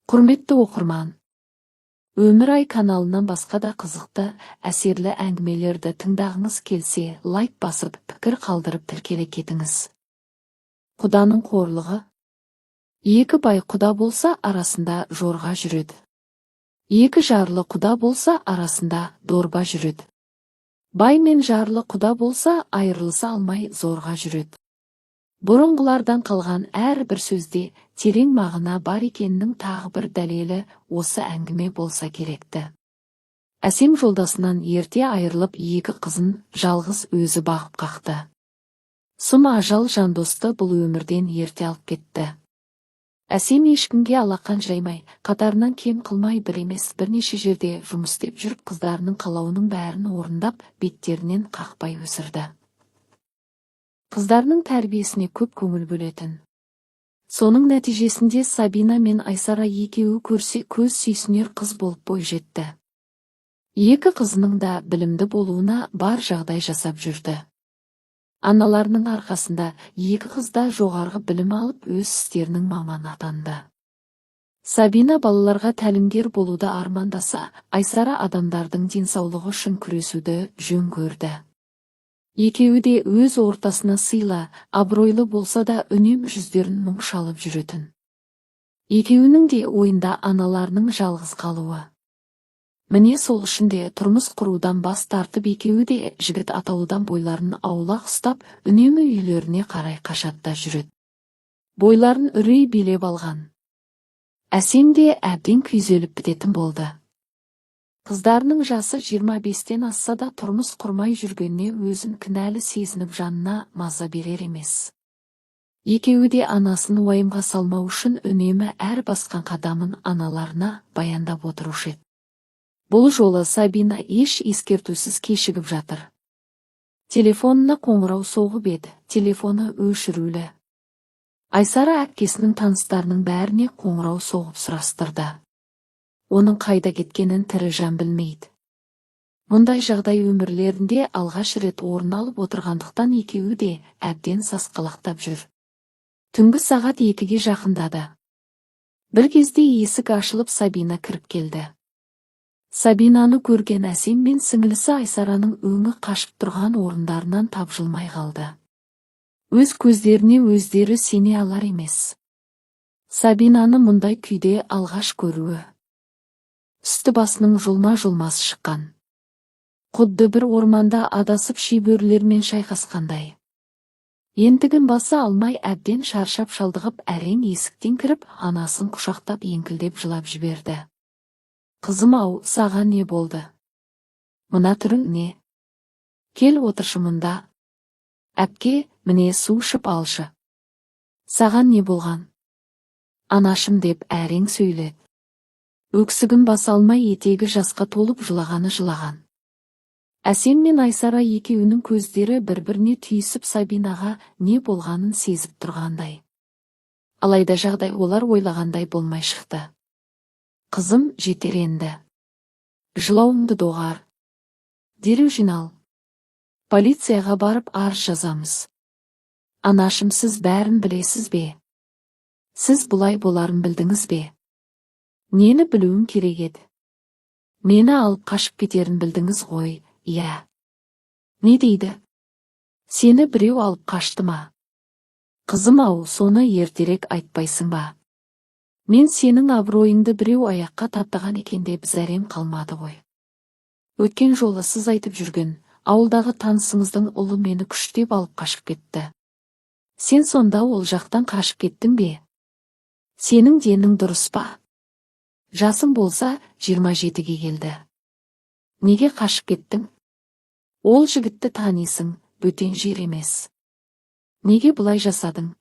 Құрметті оқырман, Өмір-ай каналынан басқа да қызықты, әсерлі әңгімелерді тыңдағыңыз келсе, лайк басып, пікір қалдырып тіркеле кетіңіз. Құданың қорлығы. Екі бай құда болса, арасында жорға жүреді. Екі жарлы құда болса, арасында дорба жүреді. Бай мен жарлы құда болса, айырылыса алмай зорға жүреді. Бұрынғылардан қалған әр бір сөзде терең мағына бар екенінің тағы бір дәлелі осы әңгіме болса керекті. Әсем жолдасынан ерте айырылып екі қызын жалғыз өзі бағып қақты. Сұм ажал жандосты бұл өмірден ерте алып кетті. Әсем ешкімге алақан жаймай, қатарынан кем қылмай бір емес бірнеше жерде жұмыс істеп жүріп қыздарының қалауының бәрін орындап, беттерінен қақпай өсірді. Қыздарының тәрбиесіне көп көңіл бөлетін. Соның нәтижесінде Сабина мен Айсара екеуі көрсе көз сүйсінер қыз болып бойжетті. Екі қызының да білімді болуына бар жағдай жасап жүрді. Аналарының арқасында екі қыз да жоғарғы білім алып өз істерінің маманы атанды. Сабина балаларға тәлімгер болуды армандаса, Айсара адамдардың денсаулығы үшін күресуді жөн көрді. Екеуі де өз ортасына сыйлы, абыройлы болса да үнемі жүздерін мұң шалып жүретін. Екеуінің де ойында аналарының жалғыз қалуы. Міне сол үшін де тұрмыс құрудан бас тартып екеуі де жігіт атаулыдан бойларын аулақ ұстап, үнемі үйлеріне қарай қашатта жүреді. Бойларын үрей билеп алған. Әсем де әбден күйзеліп бітетін болды. Қыздарының жасы 25-тен асса да тұрмыс құрмай жүргеніне өзін кінәлі сезініп жанына маза берер емес. Екеуі де анасын уайымға салмау үшін үнемі әр басқан қадамын аналарына баяндап отырушы еді. Бұл жолы Сабина еш ескертусіз кешігіп жатыр. Телефонына қоңырау соғып еді, телефоны өшірулі. Айсара әпкесінің таныстарының бәріне қоңырау соғып сұрастырды. Оның қайда кеткенін тірі жан білмейді. Мұндай жағдай өмірлерінде алғаш рет орын алып отырғандықтан екеуі де әбден сасқалақтап жүр. Түнгі сағат 2-ге жақындады. Бір кезде есік ашылып Сабина кіріп келді. Сабинаны көрген Әсем мен сіңілісі Айсараның өңі қашып тұрған орындарынан тапжылмай қалды. Өз көздеріне өздері сене алар емес. Сабинаны мұндай күйде алғаш көруі. Үсті басының жұлма-жұлмасы шыққан. Құдды бір орманда адасып шибөрілермен шайқасқандай. Ентігін баса алмай әбден шаршап шалдығып әрең есіктен кіріп, анасын құшақтап еңкілдеп жылап жіберді. Қызым-ау, саған не болды? Мына түрің не? Кел отыршы мұнда. Әпке, міне су ішіп алшы. Саған не болған? Анашым деп әрең сөйледі. Өксігін баса алмай етегі жасқа толып жылағаны жылаған. Әсем мен Айсара екеуінің көздері бір-біріне түйісіп Сабинаға не болғанын сезіп тұрғандай. Алайда жағдай олар ойлағандай болмай шықты. Қызым, жетер енді. Жылауыңды доғар. Дереу жинал. Полицияға барып арыз жазамыз. Анашым, сіз бәрін білесіз бе? Сіз бұлай боларын білдіңіз бе? Нені білуім керек еді? Мені алып қашып кетерін білдіңіз ғой, иә. Не дейді? Сені біреу алып қашты ма? Қызым-ау, соны ертерек айтпайсың ба? Мен сенің абыройыңды біреу аяққа таптаған екен деп зәрем қалмады ғой. Өткен жолы сіз айтып жүрген, ауылдағы танысыңыздың ұлы мені күштеп алып қашып кетті. Сен сонда ол жақтан қашып кеттің бе? Сенің денің дұрыс па? Жасың болса 27-ге келді. Неге қашып кеттің? Ол жігітті танисың, бөтен жер емес. Неге бұлай жасадың?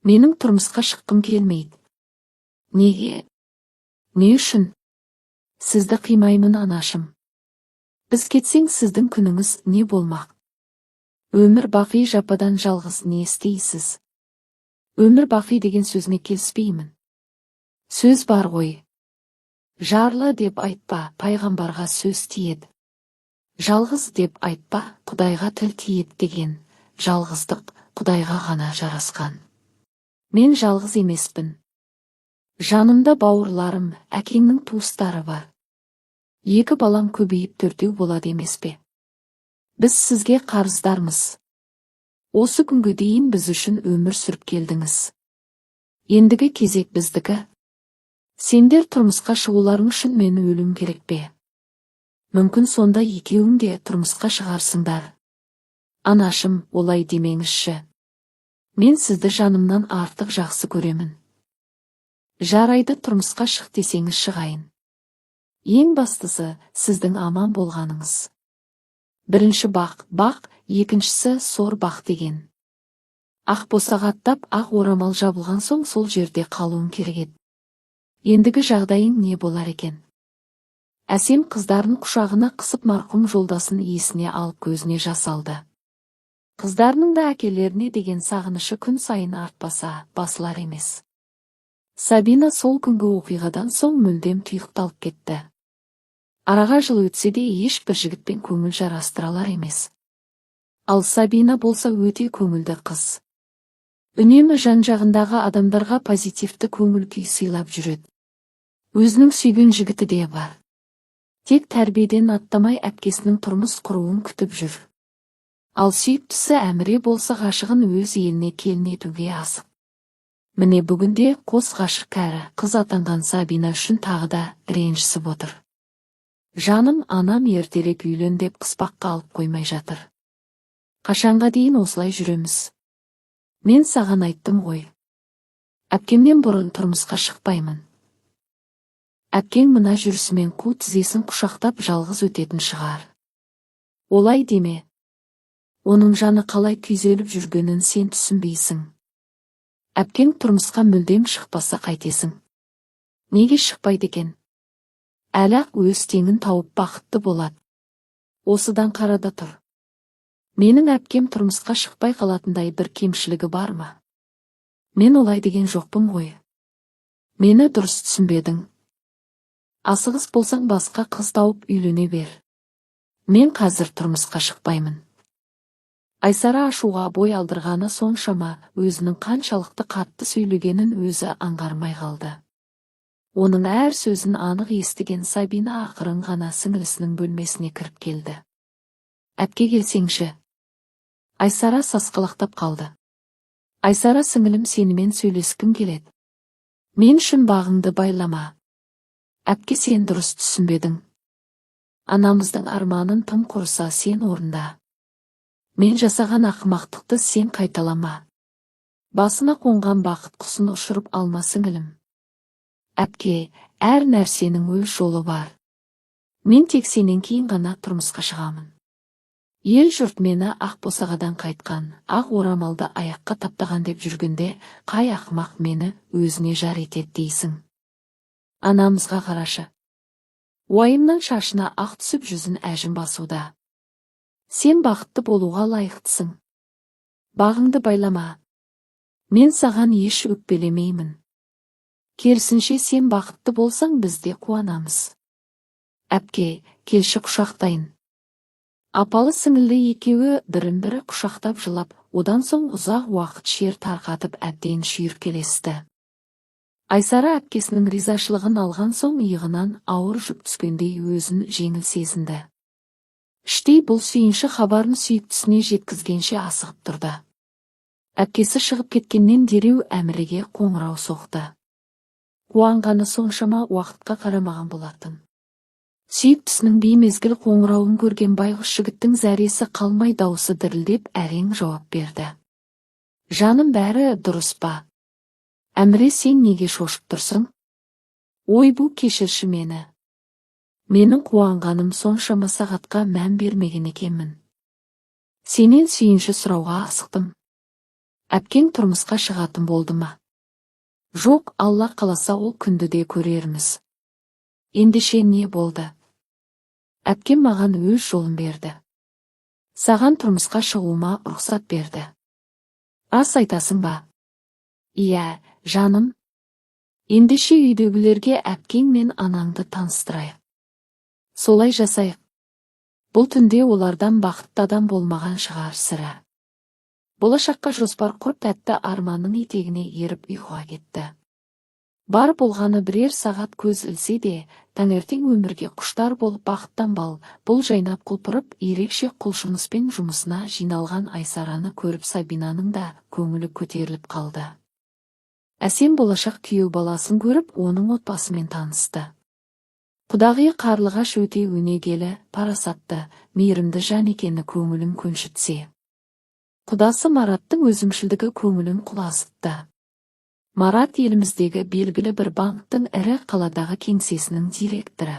Менің тұрмысқа шыққым келмейді. Неге? Не үшін? Сізді қимаймын, анашым. Біз кетсең сіздің күніңіз не болмақ? Өмір бақи жападан жалғыз не істейсіз? Өмір бақи деген сөзіне келіспеймін. Сөз бар ғой. Жарлы деп айтпа, пайғамбарға сөз тиеді. Жалғыз деп айтпа, Құдайға тіл тиеді деген. Жалғыздық Құдайға ғана жарасқан. Мен жалғыз емеспін. Жанымда бауырларым, әкеңнің туыстары бар. 2 балам көбейіп 4 болады емес пе? Біз сізге қарыздармыз. Осы күнге дейін біз үшін өмір сүріп келдіңіз. Ендігі кезек біздікі. Сендер тұрмысқа шығуларың үшін мен өлім керек пе? Мүмкін сонда екеуің де тұрмысқа шығарсыңдар. Анашым, олай демеңізші. Мен сізді жанымнан артық жақсы көремін. Жарайды, тұрмысқа шық десеңіз шығайын. Ең бастысы, сіздің аман болғаныңыз. Бірінші бақ, екіншісі сор бақ деген. Ақ босағаттап, ақ орамал жабылған соң сол жерде қалуым керек еді. Ендігі жағдайың не болар екен? Әсем қыздарын құшағына қысып марқұм жолдасын есіне алып көзіне жас алды. Қыздарының да әкелеріне деген сағынышы күн сайын артпаса, басылар емес. Сабина сол күнгі оқиғадан соң мүлдем тұйықталып кетті. Араға жыл өтсе де ешбір жігітпен көңіл жарастыралар емес. Ал Сабина болса өте көңілді қыз. Үнемі жан-жағындағы адамдарға позитивті көңіл күй сыйлап жүреді. Өзінің сүйген жігіті де бар. Тек тәрбиеден аттамай әпкесінің тұрмыс құруын күтіп жүр. Ал сүйіктісі Әміре болса ғашығын өз еліне келін етуге асық. Міне бүгінде қос ғашық кәрі қыз атанған Сабина үшін тағы да ренжісіп отыр. Жаным, анам ертерек үйлен деп қыспаққа алып қоймай жатыр. Қашанға дейін осылай жүреміз? Мен саған айттым ғой. Әпкемнен бұрын тұрмысқа шықпаймын. Әпкең мына жүрісімен қу тізесін құшақтап жалғыз өтетін шығар. Олай деме. Оның жаны қалай күйзеліп жүргенін сен түсінбейсің. Әпкең тұрмысқа мүлдем шықпаса қайтесің? Неге шықпайды екен? Әлі-ақ өз теңін тауып бақытты болады. Осыдан қарада тұр. Менің әпкем тұрмысқа шықпай қалатындай бір кемшілігі бар ма? Мен олай деген жоқпын ғой. Мені дұрыс түсінбедің. Асығыс болсаң басқа қыз тауып үйлене бер. Мен қазір тұрмысқа шықпаймын. Айсара ашуға бой алдырғаны соншама өзінің қаншалықты қатты сөйлегенін өзі аңғармай қалды. Оның әр сөзін анық естіген Сабина ақырын ғана сіңілісінің бөлмесіне кіріп келді. Әпке, келсеңші. Айсара сасқалақтап қалды. Айсара, сіңілім, сенімен сөйлескім келеді. Мен үшін бағыңды байлама. Әпке, сен дұрыс түсінбедің. Анамыздың арманын тым құрса сен орында. Мен жасаған ақымақтықты сен қайталама. Басына қонған бақыт құсын ұшырып алма, сіңілім. Әпке, әр нәрсенің өз жолы бар. Мен тек сенен кейін ғана тұрмысқа шығамын. Ел жұрт мені ақ босағадан қайтқан, ақ орамалды аяққа таптаған деп жүргенде, қай ақымақ мені өзіне жар етеді дейсің? Анамызға қарашы. Уайымнан шашына ақ түсіп жүзін әжім басуда. Сен бақытты болуға лайықтысың. Бағыңды байлама. Мен саған еш өкпелемеймін. Керісінше сен бақытты болсаң біз де қуанамыз. Әпке, келші құшақтайын. Апалы сіңілді екеуі бірін-бірі құшақтап жылап, одан соң ұзақ уақыт шер тарқатып әбден шүйіркелесті. Айсара әпкесінің ризашылығын алған соң иығынан ауыр жүк түскендей өзін жеңіл сезінді. Іштей бұл сүйінші хабарын сүйіктісіне жеткізгенше асығып тұрды. Әпкесі шығып кеткеннен дереу Әміреге қоңырау соқты. Қуанғаны соншама уақытқа қарамаған болатын. Сүйіктісінің беймезгіл қоңырауын көрген байғұс жігіттің зәресі қалмай даусы дірілдеп әрең жауап берді. Жаным, бәрі дұрыс па? Әміре, сен неге шошып тұрсың? Ойбу, кешірші мені. Менің қуанғаным соншама сағатқа мән бермеген екенмін. Сенен сүйінші сұрауға асықтым. Әпкең тұрмысқа шығатын болды ма? Жоқ, Алла қаласа ол күнді де көрерміз. Ендеше не болды? Әпкем маған өз жолын берді. Саған тұрмысқа шығуыма рұқсат берді. Рас айтасың ба? Иә, жаным. Ендеше үйдегілерге әпкең мен анаңды таныстырайық. Солай жасайық. Бұл түнде олардан бақытты адам болмаған шығар сірә. Болашаққа жоспар құрып тәтті арманның етегіне еріп ұйқыға кетті. Бар болғаны бірер сағат көз ілсе де, таңертең өмірге құштар болып бақыттанбал, бұл жайнап құлпырып, ерекше құлшыныспен жұмысына жиналған Айсараны көріп Сабинаның да көңілі көтеріліп қалды. Әсем болашақ күйеу баласын көріп, оның отбасымен танысты. Құдағи Қарлығаш өте өнегелі, парасатты, мейірімді жан екені көңілін көншітсе. Құдасы Мараттың өзімшілдігі көңілін құлазытты. Марат еліміздегі белгілі бір банктың ірі қаладағы кеңсесінің директоры.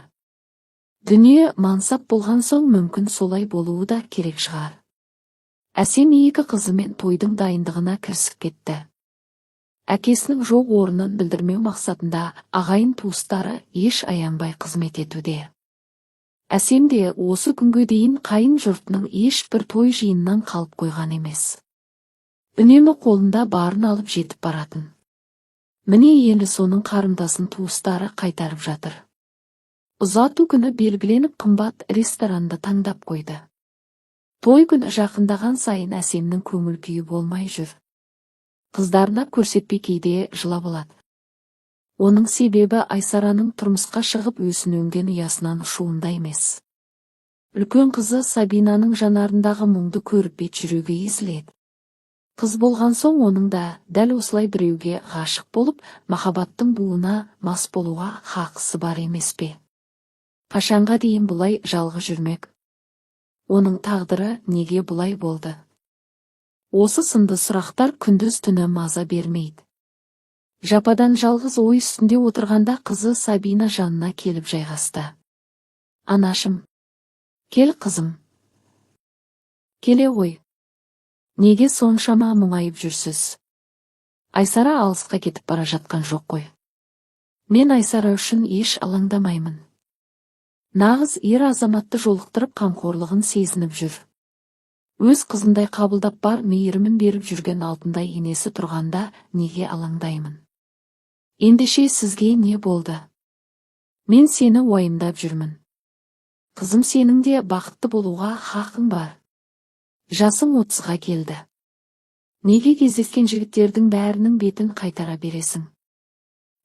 Дүние мансап болған соң мүмкін солай болуы да керек шығар. Әсем екі қызымен тойдың дайындығына кірісіп кетті. Әкесінің жоқ орнын білдірмеу мақсатында ағайын туыстары еш аянбай қызмет етуде. Әсем де осы күнге дейін қайын жұртының ешбір той жиыннан қалып қойған емес. Үнемі қолында барын алып жетіп баратын. Міне енді соның қарымтасын туыстары қайтарып жатыр. Ұзату күні белгіленіп қымбат ресторанды таңдап қойды. Той күні жақындаған сайын Әсемнің көңіл күйі болмай жүр. Қыздарына көрсетпей кейде жылап алады. Оның себебі Айсараның тұрмысқа шығып өсін өнген ұясынан ұшуында емес. Үлкен қызы Сабинаның жанарындағы мұңды көріп бет жүрегі езіледі. Қыз болған соң оның да дәл осылай біреуге ғашық болып, махаббаттың буына мас болуға хақысы бар емес пе? Қашанға дейін бұлай жалғыз жүрмек? Оның тағдыры неге бұлай болды? Осы сынды сұрақтар күндіз түні маза бермейді. Жападан жалғыз ой үстінде отырғанда қызы Сабина жанына келіп жайғасты. Анашым, кел қызым. Келе ғой. Неге соншама мұңайып жүрсіз? Айсара алысқа кетіп бара жатқан жоқ қой. Мен Айсара үшін еш алаңдамаймын. Нағыз ер азаматты жолықтырып қамқорлығын сезініп жүр. Өз қызындай қабылдап бар мейірімін беріп жүрген алтындай енесі тұрғанда неге алаңдаймын? Ендеше сізге не болды? Мен сені уайымдап жүрмін. Қызым, сенің де бақытты болуға хақың бар. Жасың 30-ға келді. Неге кездескен жігіттердің бәрінің бетін қайтара бересің?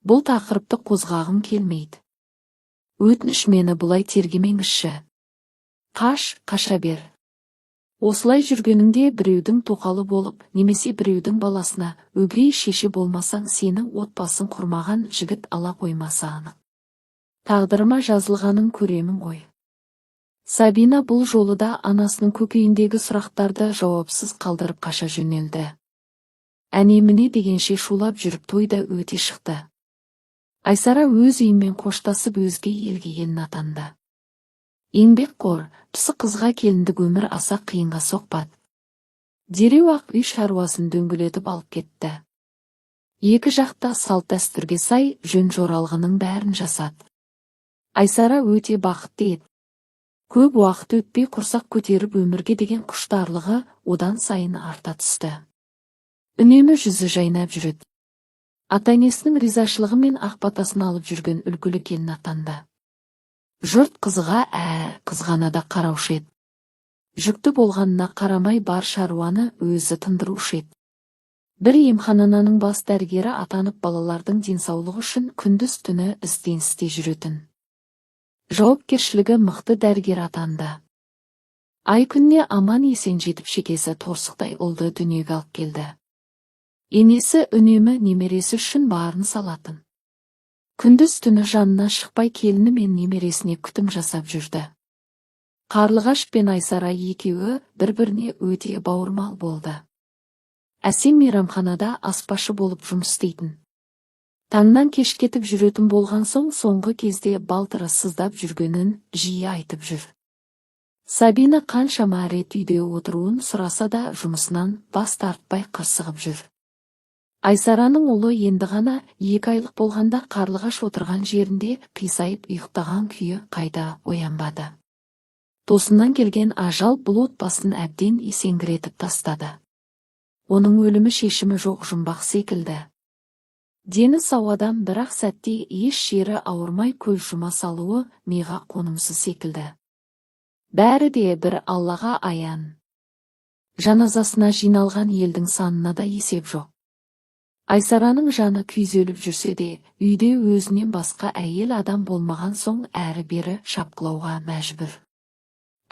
Бұл тақырыпты қозғағым келмейді. Өтініш, мені бұлай тергемеңізші. Қаша бер. Осылай жүргеніңде біреудің тоқалы болып, немесе біреудің баласына өгей шеше болмасаң, сенің отбасын құрмаған жігіт ала қоймаса анық. Тағдырыма жазылғанын көремін ғой. Сабина бұл жолы да анасының көкейіндегі сұрақтарды жауапсыз қалдырып қаша жөнелді. Әне-міне дегенше шулап жүріп тойда өте шықты. Айсара өз үйімен қоштасып өзге елге келін атанды. Еңбекқор, пысық қызға келіндік өмір аса қиынға соқпады. Дереу ақ үй шаруасын дөңгелетіп алып кетті. Екі жақта салт-дәстүрге сай жөн-жоралғының бәрін жасады. Айсара өте бақытты еді. Көп уақыт өтпей құрсақ көтеріп өмірге деген құштарлығы одан сайын арта түсті. Үнемі жүзі жайнап жүреді. Ата-енесінің ризашылығы мен ақ батасын алып жүрген үлгілі келін атанды. Жұрт қызға қызғанада қараушы еді. Жүкті болғанына қарамай бар шаруаны өзі тындырушы еді. Бір емхананың бас дәрігері атанып балалардың денсаулығы үшін күндіз түні ізденісте жүретін. Жауапкершілігі мықты дәрігер атанды. Ай күніне аман есен жетіп шекесі торсықтай ұлды дүниеге алып келді. Енесі үнемі немересі үшін барын салатын. Күндіз түні жанына шықпай келіні мен немересіне күтім жасап жүрді. Қарлығаш пен Айсара екеуі бір-біріне өте бауырмал болды. Әсем мейрамханада аспашы болып жұмыс істейтін. Таңнан кеш кетіп жүретін болған соң соңғы кезде балтыры сыздап жүргенін жиі айтып жүр. Сабина қаншама рет үйде отыруын сұраса да жұмысынан бас тартпай қырсығып жүр. Айсараның ұлы енді ғана 2 айлық болғанда Қарлығаш отырған жерінде қисайып ұйықтаған күйі қайта оянбады. Тосыннан келген ажал бұл отбасын әбден есеңгіретіп тастады. Оның өлімі шешімі жоқ жұмбақ секілді. Дені сау адам бірақ сәтте еш жері ауырмай көз жұма салуы миға қонымсыз секілді. Бәрі де бір Аллаға аян. Жаназасына жиналған елдің санына да есеп жоқ. Айсараның жаны күйзеліп жүрсе де, үйде өзінен басқа әйел адам болмаған соң әрі-бері шапқылауға мәжбүр.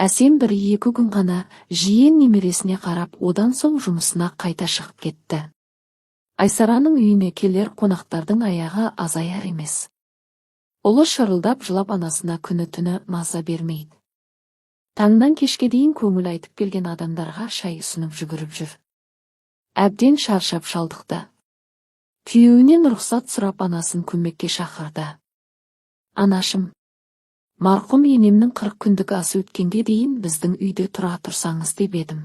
Әсем 1-2 күн ғана жиен немересіне қарап, одан соң жұмысына қайта шығып кетті. Айсараның үйіне келер қонақтардың аяғы азаяр емес. Ұлы шырылдап жылап анасына күні-түні маза бермейді. Таңдан кешке дейін көңіл айтып келген адамдарға шай ұсынып жүгіріп жүр. Әбден шаршап шалдықты. Күйеуінен рұқсат сұрап анасын көмекке шақырды. Анашым, марқұм енемнің 40 күндік асы өткенге дейін біздің үйде тұра тұрсаңыз деп едім.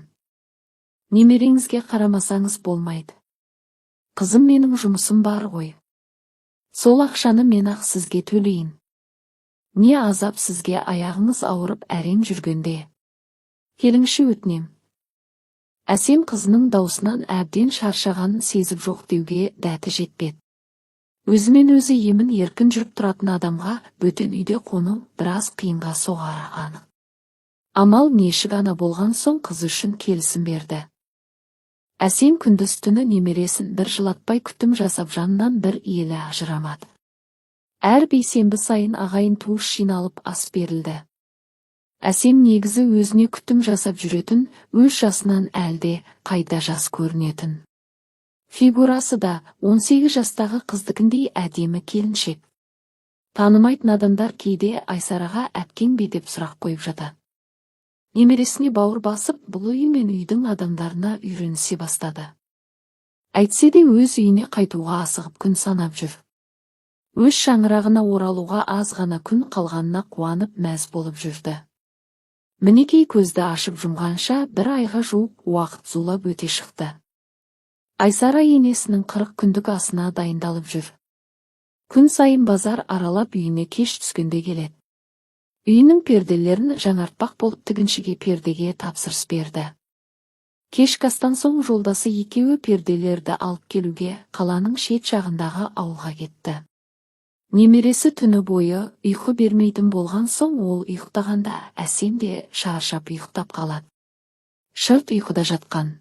Немереңізге қарамасаңыз болмайды. Қызым, менің жұмысым бар ғой. Сол ақшаны мен ақ сізге төлейін. Не азап сізге, аяғыңыз ауырып әрең жүргенде. Келіңші, өтінем. Әсем қызының даусынан әбден шаршағанын сезіп жоқ деуге дәті жетпеді. Өзімен өзі емін еркін жүріп тұратын адамға бөтен үйде қону біраз қиынға соғары анық. Амал нешік ана болған соң қыз үшін келісім берді. Әсем күндіз-түні немересін бір жылатпай күтім жасап жанынан бір елі ажырамады. Әр бейсенбі сайын ағайын туыс жиналып ас берілді. Әсем негізі өзіне күтім жасап жүретін, өз жасынан әлде қайда жас көрінетін. Фигурасы да 18 жастағы қыздыкіндей әдемі келіншек. Танымайтын адамдар кейде Айсараға әпкең бе деп сұрақ қойып жатады. Немересіне бауыр басып, бұл үй мен үйдің адамдарына үйренісе бастады. Әйтсе де өз үйіне қайтуға асығып күн санап жүр. Өз шаңырағына оралуға аз ғана күн қалғанына қуанып мәз болып жүрді. Мінекей көзді ашып жұмғанша 1 айға жуық уақыт зулап өте шықты. Айсара енесінің 40 күндік асына дайындалып жүр. Күн сайын базар аралап үйіне кеш түскенде келеді. Үйінің перделерін жаңартпақ болып тігіншіге пердеге тапсырыс берді. Кешкі астан соң жолдасы екеуі перделерді алып келуге қаланың шет жағындағы ауылға кетті. Немересі түні бойы ұйқы бермейтін болған соң ол ұйықтағанда Әсем де шаршап ұйықтап қалады. Шырт ұйқыда жатқан.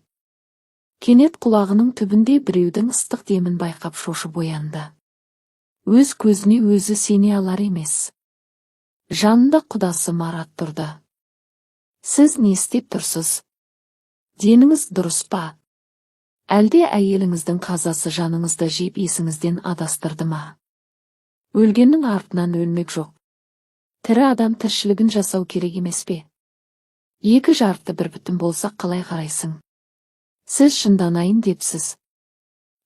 Кенет құлағының түбінде біреудің ыстық демін байқап шошып оянды. Өз көзіне өзі сене алар емес. Жанында құдасы Марат тұрды. Сіз не істеп тұрсыз? Деніңіз дұрыс па? Әлде әйеліңіздің қазасы жаныңызды жеп есіңізден адастырды ма? Өлгеннің артынан өлмек жоқ. Тірі адам тіршілігін жасау керек емес пе? Екі жарты бір бүтін болса қалай қарайсың? Сіз шынданайын депсіз.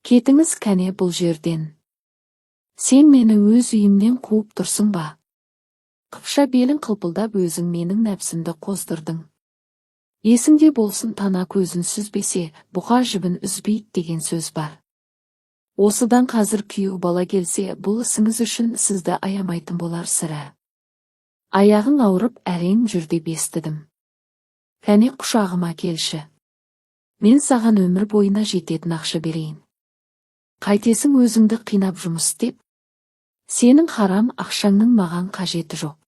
Кетіңіз кәне бұл жерден. Сен мені өз үйімнен қуып тұрсың ба? Қыпша белін қылпылдап өзің менің нәпсімді қоздырдың. Есіңде болсын, тана көзін сүзбесе, бұқа жібін үзбейді деген сөз бар. Осыдан қазір күйеу бала келсе, бұл ісіңіз үшін сізді аямайтын болар сірә. Аяғың ауырып әрең жүр деп естідім. Кәне құшағыма келші. Мен саған өмір бойына жететін ақша берейін. Қайтесің өзіңді қинап жұмыс істеп? Сенің харам ақшаңның маған қажеті жоқ.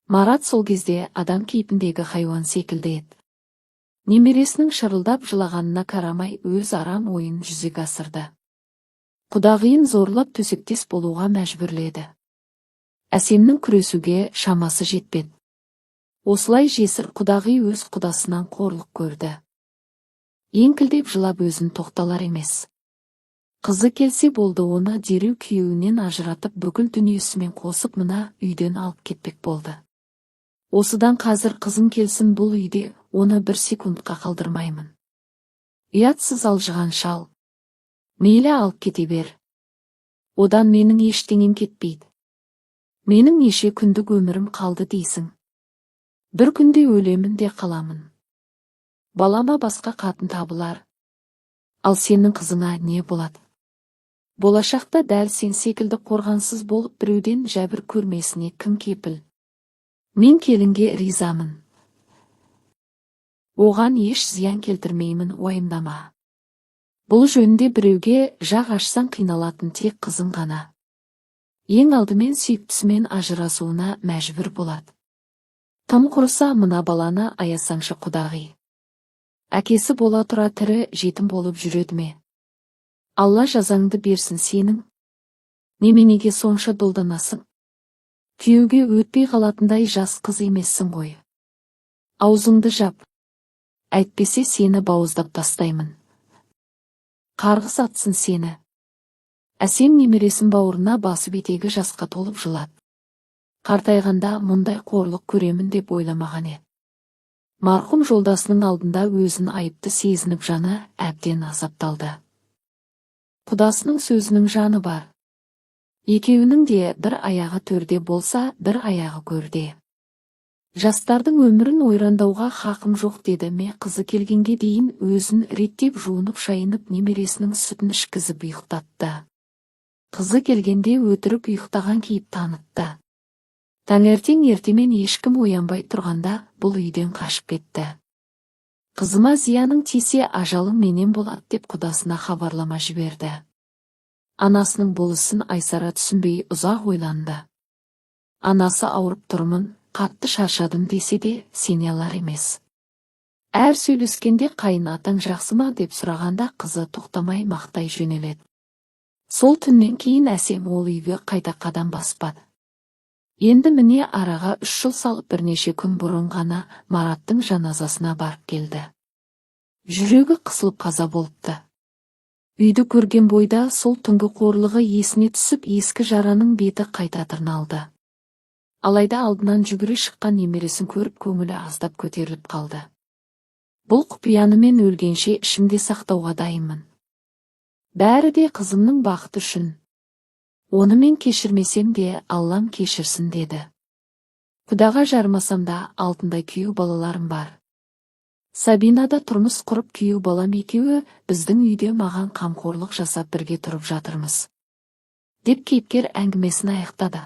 Марат сол кезде адам кейпіндегі хайуан секілді еді. Немересінің шырылдап жылағанына қарамай өз арам ойын жүзеге асырды. Құдағиын зорлап төсектес болуға мәжбүрледі. Әсемнің күресуге шамасы жетпеді. Осылай жесір құдағи өз құдасынан қорлық көрді. Еңкілдеп жылап өзін тоқталар емес. Қызы келсе болды, оны дереу күйеуінен ажыратып бүкіл дүниесімен қосып мына үйден алып кетпек болды. Осыдан қазір қызым келсін бұл үйде, оны 1 секундқа қалдырмаймын. Ұятсыз алжыған шал. Мейлі алып кете бер. Одан менің ештеңем кетпейді. Менің неше күндік өмірім қалды дейсің. Бір күнде өлемін де қаламын. Балама басқа қатын табылар. Ал сенің қызыңа не болады? Болашақта дәл сен секілді қорғансыз болып біреуден жәбір көрмесіне кім кепіл? Мен келінге ризамын. Оған еш зиян келтірмеймін, уайымдама. Бұл жөнінде біреуге жақ ашсаң қиналатын тек қызың ғана. Ең алдымен сүйіктісімен ажырасуына мәжбүр болады. Тым құрыса мына баланы аясаңшы құдағи. Әкесі бола тұра тірі жетім болып жүреді ме? Алла жазаңды берсін сенің. Неменеге сонша долданасың? Күйеуге өтпей қалатындай жас қыз емессің ғой. Аузыңды жап. Әйтпесе сені бауыздап тастаймын. Қарғыс атсын сені. Әсем немересін бауырына басып етегі жасқа толып жылады. Қартайғанда мұндай қорлық көремін деп ойламаған еді. Марқұм жолдасының алдында өзін айыпты сезініп жаны әбден азапталды. Құдасының сөзінің жаны бар. Екеуінің де бір аяғы төрде болса, бір аяғы көрде. Жастардың өмірін ойрандауға хақым жоқ деді ме қызы келгенге дейін өзін реттеп жуынып шайынып немересінің сүтін ішкізіп ұйықтатты. Қызы келгенде өтірік ұйықтаған кейіп танытты. Таңертең ертемен ешкім оянбай тұрғанда бұл үйден қашып кетті. Қызыма зияның тисе ажалың менен болады деп құдасына хабарлама жіберді. Анасының бұл ісін Айсара түсінбей ұзақ ойланды. Анасы ауырып тұрмын, қатты шаршадым десе де сене алар емес. Әр сөйлескенде қайын атаң жақсы ма деп сұрағанда қызы тоқтамай мақтай жөнеледі. Сол түннен кейін Әсем ол үйге қайта қадам баспады. Енді міне араға 3 жыл салып бірнеше күн бұрын ғана Мараттың жаназасына барып келді. Жүрегі қысылып қаза болыпты. Үйді көрген бойда сол түнгі қорлығы есіне түсіп ескі жараның беті қайта тырналды. Алайда алдынан жүгіре шыққан немересін көріп көңілі аздап көтеріліп қалды. Бұл құпияны мен өлгенше ішімде сақтауға дайынмын. Бәрі де қызымның бақыты үшін. Оны мен кешірмесем де Аллам кешірсін деді. Құдаға жармасам да алтындай күйеу балаларым бар. Сабинада тұрмыс құрып күйеу балам екеуі біздің үйде маған қамқорлық жасап бірге тұрып жатырмыз. Деп кейіпкер әңгімесін аяқтады.